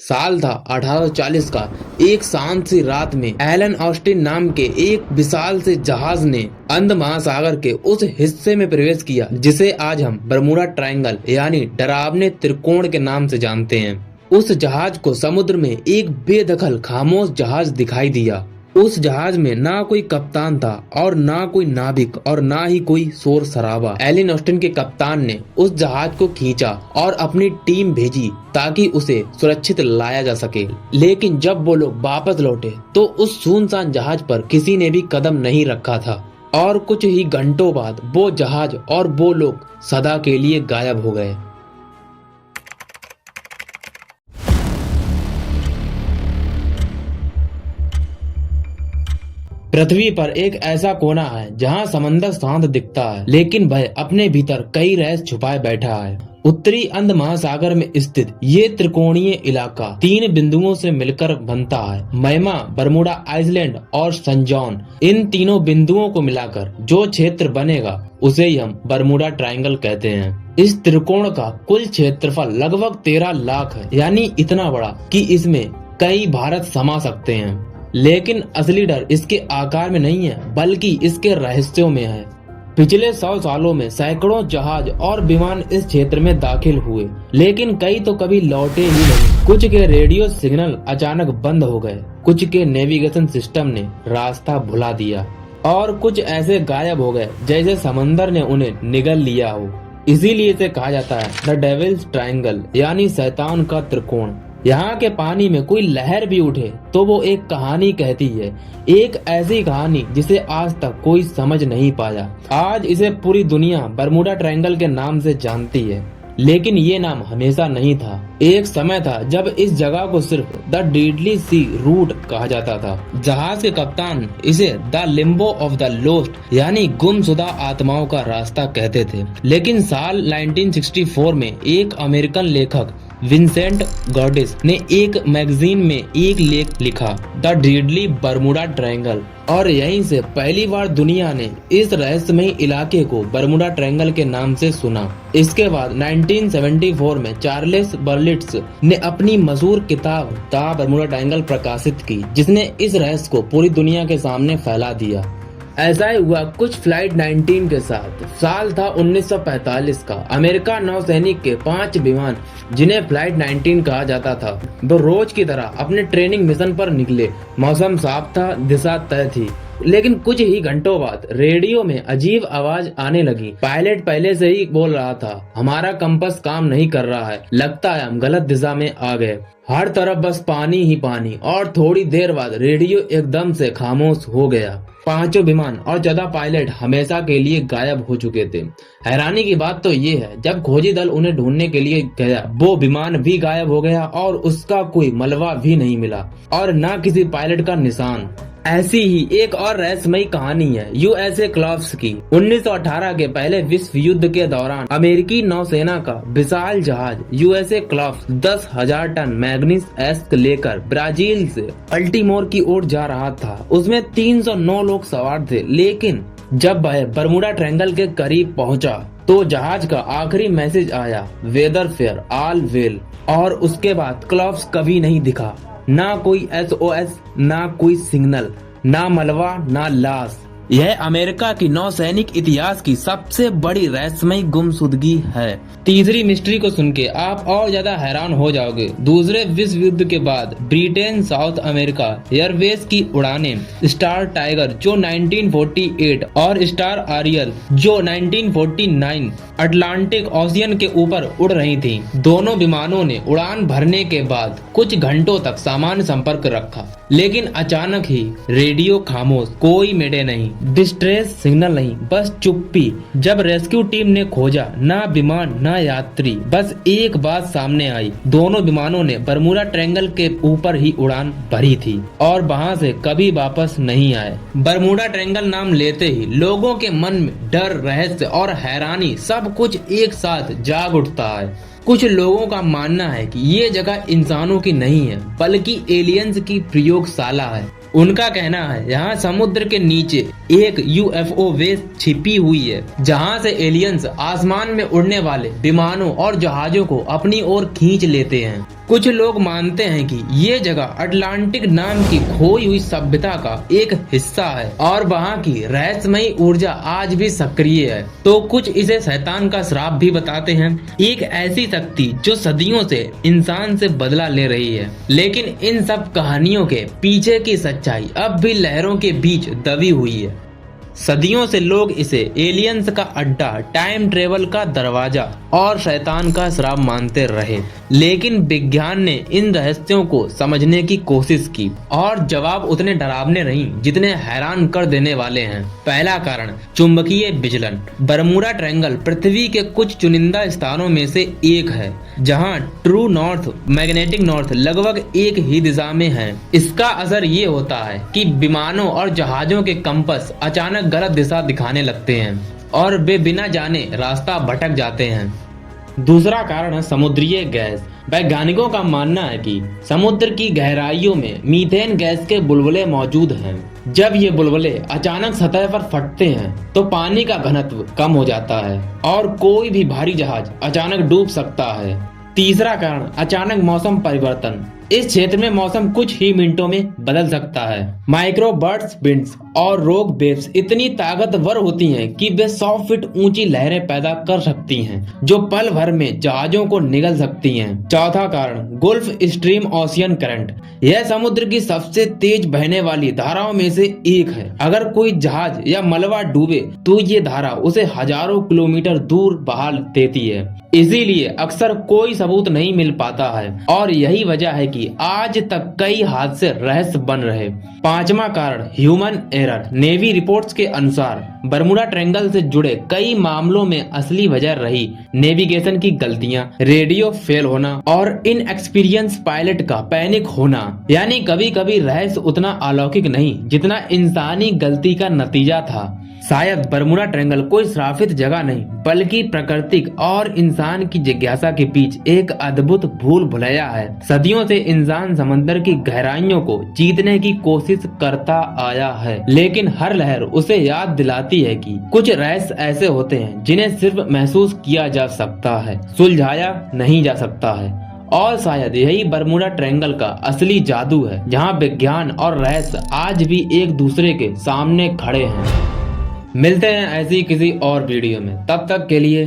साल था 1840 का। एक शांत सी रात में एलन ऑस्टिन नाम के एक विशाल से जहाज ने अंध महासागर के उस हिस्से में प्रवेश किया जिसे आज हम बरमूडा ट्रायंगल यानी डरावने त्रिकोण के नाम से जानते हैं। उस जहाज को समुद्र में एक बेदखल खामोश जहाज दिखाई दिया। उस जहाज में ना कोई कप्तान था और ना कोई नाविक और ना ही कोई शोर शराबा। एलन ऑस्टिन के कप्तान ने उस जहाज को खींचा और अपनी टीम भेजी ताकि उसे सुरक्षित लाया जा सके। लेकिन जब वो लोग वापस लौटे तो उस सुनसान जहाज पर किसी ने भी कदम नहीं रखा था और कुछ ही घंटों बाद वो जहाज और वो लोग सदा के लिए गायब हो गए। पृथ्वी पर एक ऐसा कोना है जहां समंदर शांत दिखता है, लेकिन वह अपने भीतर कई रहस्य छुपाए बैठा है। उत्तरी अंध महासागर में स्थित ये त्रिकोणीय इलाका 3 बिंदुओं से मिलकर बनता है, मैमा, बरमूडा आइलैंड और सन जॉन। इन तीनों बिंदुओं को मिलाकर जो क्षेत्र बनेगा उसे ही हम बरमूडा ट्रायंगल कहते हैं। इस त्रिकोण का कुल क्षेत्रफल लगभग 13 लाख है, यानी इतना बड़ा कि इसमें कई भारत समा सकते हैं। लेकिन असली डर इसके आकार में नहीं है बल्कि इसके रहस्यों में है। पिछले 100 सालों में सैकड़ों जहाज और विमान इस क्षेत्र में दाखिल हुए, लेकिन कई तो कभी लौटे ही नहीं। कुछ के रेडियो सिग्नल अचानक बंद हो गए, कुछ के नेविगेशन सिस्टम ने रास्ता भुला दिया और कुछ ऐसे गायब हो गए जैसे समंदर ने उन्हें निगल लिया हो। इसीलिए इसे कहा जाता है द डेविल्स ट्रायंगल यानी शैतान का त्रिकोण। यहाँ के पानी में कोई लहर भी उठे तो वो एक कहानी कहती है, एक ऐसी कहानी जिसे आज तक कोई समझ नहीं पाया। आज इसे पूरी दुनिया बरमूडा ट्रायंगल के नाम से जानती है, लेकिन ये नाम हमेशा नहीं था। एक समय था जब इस जगह को सिर्फ द डेडली सी रूट कहा जाता था। जहाज के कप्तान इसे the Limbo of the lost यानी गुमशुदा आत्माओं का रास्ता कहते थे। लेकिन साल 1964 में एक अमेरिकन लेखक विंसेंट गॉर्डिस ने एक मैगजीन में एक लेख लिखा, द डेडली बरमूडा ट्रायंगल, और यहीं से पहली बार दुनिया ने इस रहस्यमयी इलाके को बरमूडा ट्रायंगल के नाम से सुना। इसके बाद 1974 में चार्ल्स बर्लिट्स ने अपनी मशहूर किताब द बरमूडा ट्रायंगल प्रकाशित की, जिसने इस रहस्य को पूरी दुनिया के सामने फैला दिया। ऐसा ही हुआ कुछ फ्लाइट 19 के साथ। साल था 1945 का। अमेरिका नौसैनिक के 5 विमान जिन्हें फ्लाइट 19 कहा जाता था, वो रोज की तरह अपने ट्रेनिंग मिशन पर निकले। मौसम साफ था, दिशा तय थी, लेकिन कुछ ही घंटों बाद रेडियो में अजीब आवाज आने लगी। पायलट पहले से ही बोल रहा था, हमारा कंपास काम नहीं कर रहा है, लगता है हम गलत दिशा में आ गए। हर तरफ बस पानी ही पानी। और थोड़ी देर बाद रेडियो एकदम से खामोश हो गया। 5 विमान और 14 पायलट हमेशा के लिए गायब हो चुके थे। हैरानी की बात तो ये है, जब खोजी दल उन्हें ढूंढने के लिए गया, वो विमान भी गायब हो गया और उसका कोई मलबा भी नहीं मिला और न किसी पायलट का निशान। ऐसी ही एक और रहस्यमयी कहानी है यूएसए क्लॉप्स की। 1918 के पहले विश्व युद्ध के दौरान अमेरिकी नौसेना का विशाल जहाज यूएसए क्लॉप्स 10,000 टन मैग्नीस एस्क लेकर ब्राजील से अल्टीमोर की ओर जा रहा था। उसमें 309 लोग सवार थे, लेकिन जब वह बरमूडा ट्रायंगल के करीब पहुंचा तो जहाज का आखिरी मैसेज आया, वेदर फेयर ऑल वेल, और उसके बाद क्लॉप्स कभी नहीं दिखा। ना कोई SOS, ना कोई सिग्नल, ना मलबा, ना लाश। यह अमेरिका की नौसैनिक इतिहास की सबसे बड़ी रहस्यमयी गुमशुदगी है। तीसरी मिस्ट्री को सुन के आप और ज्यादा हैरान हो जाओगे। दूसरे विश्व युद्ध के बाद ब्रिटेन साउथ अमेरिका एयरवेज की उड़ानें स्टार टाइगर जो 1948 और स्टार आरियल जो 1949 अटलांटिक ओशियन के ऊपर उड़ रही थी। दोनों विमानों ने उड़ान भरने के बाद कुछ घंटों तक सामान्य संपर्क रखा, लेकिन अचानक ही रेडियो खामोश, कोई मेडे नहीं, डिस्ट्रेस सिग्नल नहीं, बस चुप्पी। जब रेस्क्यू टीम ने खोजा, ना विमान ना यात्री, बस एक बात सामने आई, दोनों विमानों ने बरमूडा ट्रायंगल के ऊपर ही उड़ान भरी थी और वहां से कभी वापस नहीं आए। बरमूडा ट्रायंगल नाम लेते ही लोगों के मन में डर, रहस्य और हैरानी सब कुछ एक साथ जाग उठता है। कुछ लोगों का मानना है कि ये जगह इंसानों की नहीं है बल्कि एलियंस की प्रयोगशाला है। उनका कहना है यहाँ समुद्र के नीचे एक UFO बेस छिपी हुई है, जहाँ से एलियंस आसमान में उड़ने वाले विमानों और जहाजों को अपनी ओर खींच लेते हैं। कुछ लोग मानते हैं कि ये जगह अटलांटिक नाम की खोई हुई सभ्यता का एक हिस्सा है और वहाँ की रहस्यमयी ऊर्जा आज भी सक्रिय है, तो कुछ इसे शैतान का श्राप भी बताते हैं, एक ऐसी शक्ति जो सदियों से इंसान से बदला ले रही है। लेकिन इन सब कहानियों के पीछे की सच्चाई अब भी लहरों के बीच दबी हुई है। सदियों से लोग इसे एलियंस का अड्डा, टाइम ट्रेवल का दरवाजा और शैतान का श्राप मानते रहे, लेकिन विज्ञान ने इन रहस्यों को समझने की कोशिश की और जवाब उतने डरावने नहीं जितने हैरान कर देने वाले हैं। पहला कारण, चुंबकीय विचलन। बरमूडा ट्रायंगल पृथ्वी के कुछ चुनिंदा स्थानों में से एक है जहां ट्रू नॉर्थ, मैग्नेटिक नॉर्थ लगभग एक ही दिशा में है। इसका असर ये होता है कि विमानों और जहाजों के कंपास अचानक गलत दिशा दिखाने लगते हैं और वे बिना जाने रास्ता भटक जाते हैं। दूसरा कारण है समुद्रीय गैस। वैज्ञानिकों का मानना है कि समुद्र की गहराइयों में मीथेन गैस के बुलबुले मौजूद हैं। जब ये बुलबुले अचानक सतह पर फटते हैं तो पानी का घनत्व कम हो जाता है और कोई भी भारी जहाज अचानक डूब सकता है। तीसरा कारण, अचानक मौसम परिवर्तन। इस क्षेत्र में मौसम कुछ ही मिनटों में बदल सकता है। माइक्रो बर्ड्स, विंड्स और रोग वेव्स इतनी ताकतवर होती हैं कि वे 100 फीट ऊंची लहरें पैदा कर सकती हैं जो पल भर में जहाजों को निगल सकती हैं। चौथा कारण, गल्फ स्ट्रीम ओशियन करंट। यह समुद्र की सबसे तेज बहने वाली धाराओं में से एक है। अगर कोई जहाज या मलबा डूबे तो ये धारा उसे हजारों किलोमीटर दूर बहा देती है। इसीलिए अक्सर कोई सबूत नहीं मिल पाता है और यही वजह है कि आज तक कई हादसे रहस्य बन रहे। पांचवा कारण, ह्यूमन एरर। नेवी रिपोर्ट्स के अनुसार बरमूडा ट्रायंगल से जुड़े कई मामलों में असली वजह रही नेविगेशन की गलतियां, रेडियो फेल होना और इनएक्सपीरियंस पायलट का पैनिक होना। यानी कभी कभी रहस्य उतना अलौकिक नहीं जितना इंसानी गलती का नतीजा था। शायद बरमूडा ट्रायंगल कोई श्रापित जगह नहीं बल्कि प्राकृतिक और इंसान की जिज्ञासा के बीच एक अद्भुत भूल भुलैया है। सदियों से इंसान समंदर की गहराइयों को जीतने की कोशिश करता आया है, लेकिन हर लहर उसे याद दिलाती है कि कुछ रहस्य ऐसे होते हैं जिन्हें सिर्फ महसूस किया जा सकता है, सुलझाया नहीं जा सकता है। और शायद यही बरमूडा ट्रायंगल का असली जादू है, जहां विज्ञान और रहस्य आज भी एक दूसरे के सामने खड़े हैं। मिलते हैं ऐसी किसी और वीडियो में, तब तक के लिए